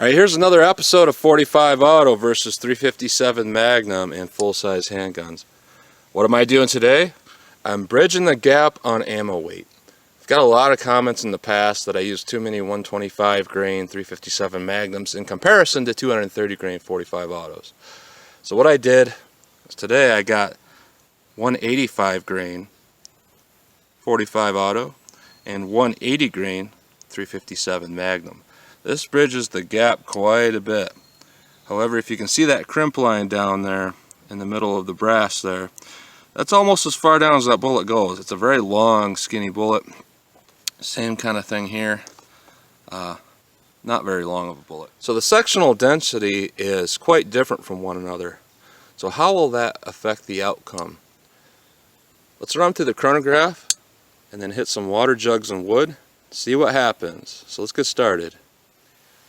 Alright, here's another episode of 45 Auto versus 357 Magnum and full-size handguns. What am I doing today? I'm bridging the gap on ammo weight. I've got a lot of comments in the past that I use too many 125 grain 357 Magnums in comparison to 230 grain 45 Autos. So what I did is today I got 185 grain 45 Auto and 180 grain 357 Magnum. This bridges the gap quite a bit. However, if you can see that crimp line down there in the middle of the brass there, that's almost as far down as that bullet goes. It's a very long, skinny bullet. Same kind of thing here. Not very long of a bullet. So the sectional density is quite different from one another. So how will that affect the outcome? Let's run through the chronograph and then hit some water jugs and wood. See what happens. So let's get started.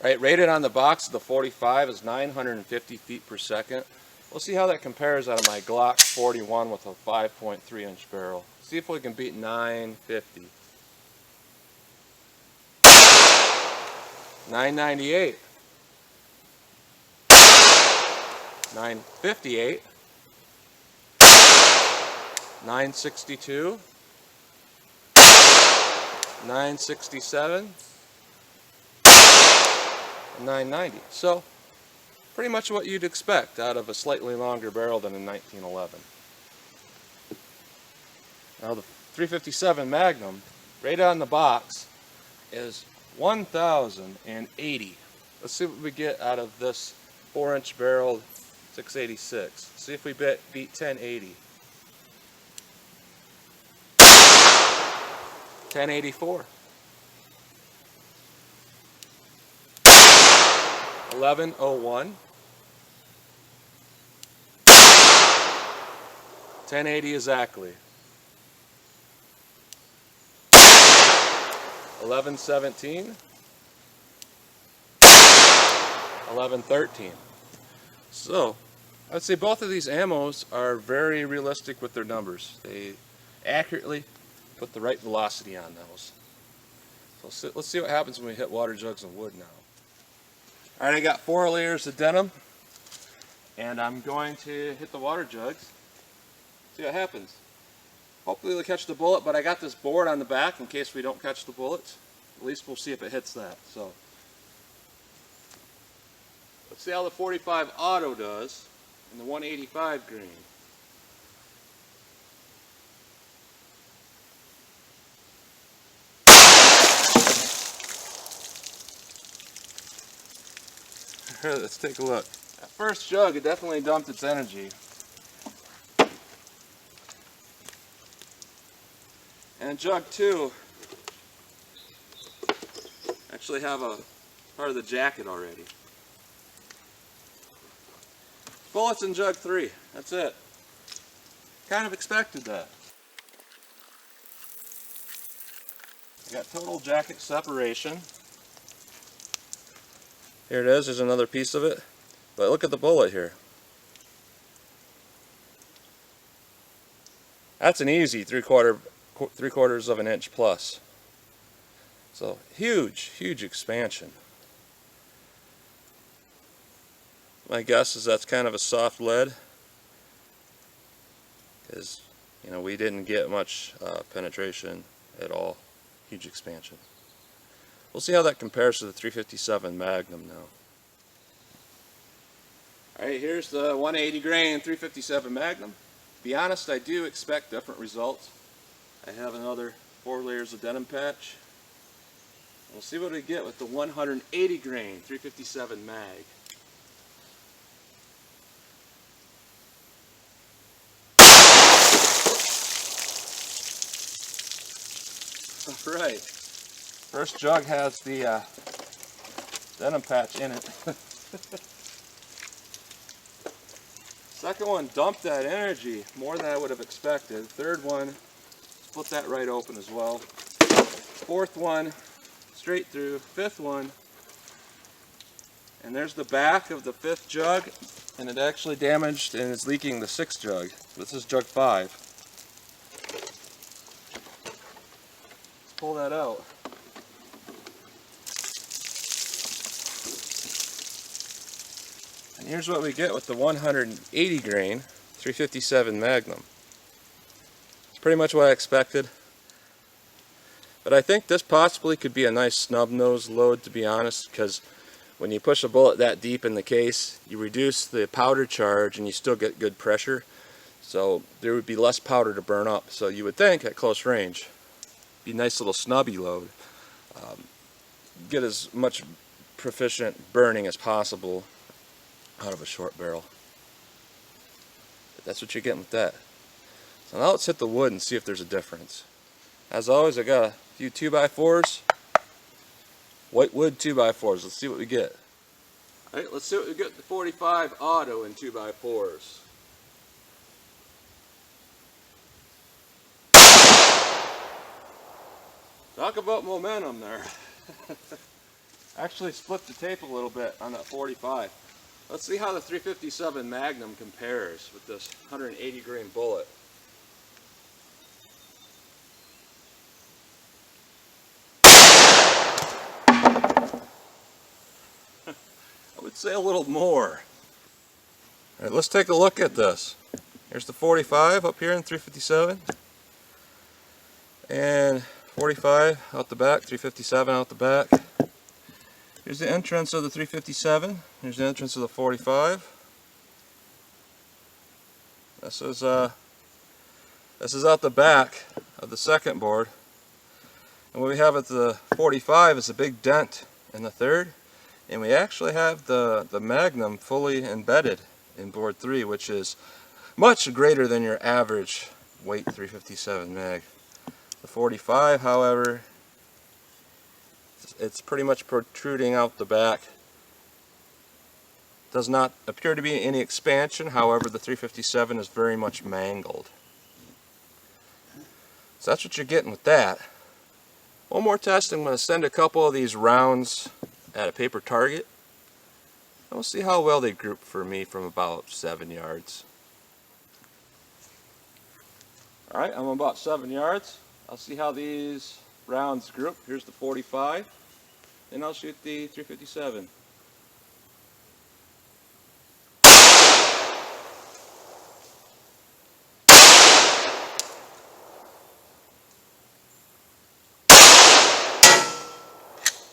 Right, rated on the box, the 45 is 950 feet per second. We'll see how that compares out of my Glock 41 with a 5.3 inch barrel. See if we can beat 950. 998. 958. 962. 967. 990. So pretty much what you'd expect out of a slightly longer barrel than a 1911. Now the 357 Magnum, rated on the box, is 1,080. Let's see what we get out of this 4-inch barrel 686. See if we beat 1080. 1084. 1101. 1080 exactly. 1117. 1113. So I'd say both of these ammos are very realistic with their numbers. They accurately put the right velocity on those. So let's see what happens when we hit water jugs and wood now. Alright, I got 4 layers of denim, and I'm going to hit the water jugs, see what happens. Hopefully we'll catch the bullet, but I got this board on the back in case we don't catch the bullets. At least we'll see if it hits that. So let's see how the 45 Auto does in the 185 grain. Let's take a look. That first jug, it definitely dumped its energy. And jug 2 actually have a part of the jacket already. Bullets in jug 3, that's it. Kind of expected that. I got total jacket separation. Here it is, there's another piece of it. But look at the bullet here. That's an easy 3/4 of an inch plus. So huge, huge expansion. My guess is that's kind of a soft lead, because we didn't get much penetration at all. Huge expansion. We'll see how that compares to the 357 Magnum now. Alright, here's the 180 grain 357 Magnum. To be honest, I do expect different results. I have another 4 layers of denim patch. We'll see what we get with the 180 grain 357 Mag. Alright. First jug has the denim patch in it. Second one dumped that energy more than I would have expected. Third one split that right open as well. Fourth one straight through. Fifth one, and there's the back of the 5th jug, and it actually damaged and is leaking the 6th jug. This is jug 5. Let's pull that out. And here's what we get with the 180 grain 357 Magnum. It's pretty much what I expected. But I think this possibly could be a nice snub nose load, to be honest, because when you push a bullet that deep in the case, you reduce the powder charge and you still get good pressure. So there would be less powder to burn up. So you would think at close range, be a nice little snubby load. Get as much proficient burning as possible out of a short barrel. But that's what you're getting with that. So now let's hit the wood and see if there's a difference. As always, I got a few 2x4s, white wood 2x4s. Let's see what we get. Alright, let's see what we get with the 45 auto in 2x4s. Talk about momentum there. Actually split the tape a little bit on that 45. Let's see how the 357 Magnum compares with this 180 grain bullet. I would say a little more. Alright, let's take a look at this. Here's the 45 up here in 357. And 45 out the back, 357 out the back. Here's the entrance of the 357. Here's the entrance of the 45. This is out the back of the second board. And what we have at the 45 is a big dent in the third. And we actually have the Magnum fully embedded in board 3, which is much greater than your average weight 357 mag. The 45, however, it's pretty much protruding out the back. Does not appear to be any expansion, however the 357 is very much mangled. So that's what you're getting with that. One more test, I'm going to send a couple of these rounds at a paper target. And we'll see how well they group for me from about 7 yards. Alright, I'm about 7 yards. I'll see how these rounds group. Here's the 45, and I'll shoot the 357.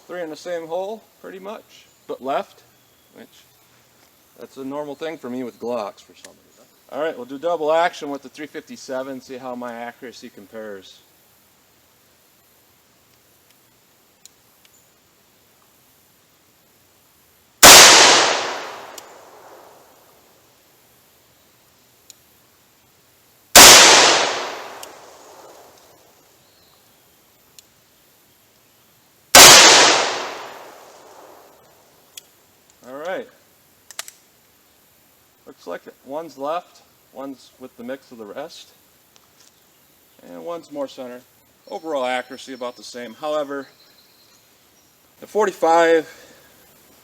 Three in the same hole, pretty much, but left, which that's a normal thing for me with Glocks for some reason. Alright, we'll do double action with the 357, see how my accuracy compares. Alright, looks like one's left, one's with the mix of the rest, and one's more center. Overall accuracy about the same. However, the 45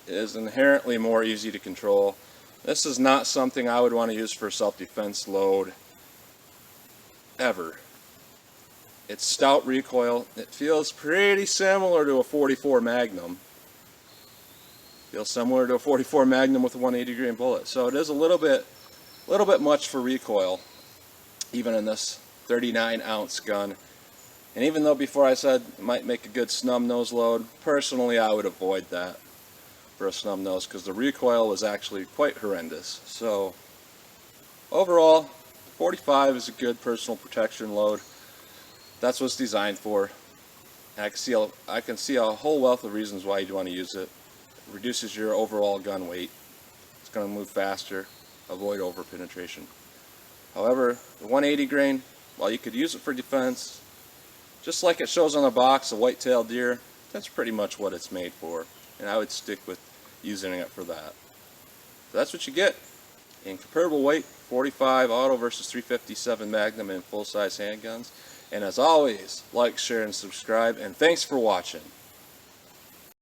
is inherently more easy to control. This is not something I would want to use for a self-defense load ever. It's stout recoil. It feels pretty similar to a 44 Magnum. Feels similar to a 44 Magnum with a 180 grain bullet. So it is a little bit much for recoil, even in this 39 ounce gun. And even though before I said it might make a good snub nose load, personally I would avoid that for a snub nose because the recoil was actually quite horrendous. So overall, 45 is a good personal protection load. That's what it's designed for. And I can see a whole wealth of reasons why you'd want to use it. Reduces your overall gun weight. It's going to move faster, avoid over penetration. However, the 180 grain, while you could use it for defense, just like it shows on the box, a white-tailed deer, that's pretty much what it's made for. And I would stick with using it for that. So that's what you get in comparable weight, 45 auto versus 357 Magnum in full-size handguns. And as always, like, share, and subscribe. And thanks for watching.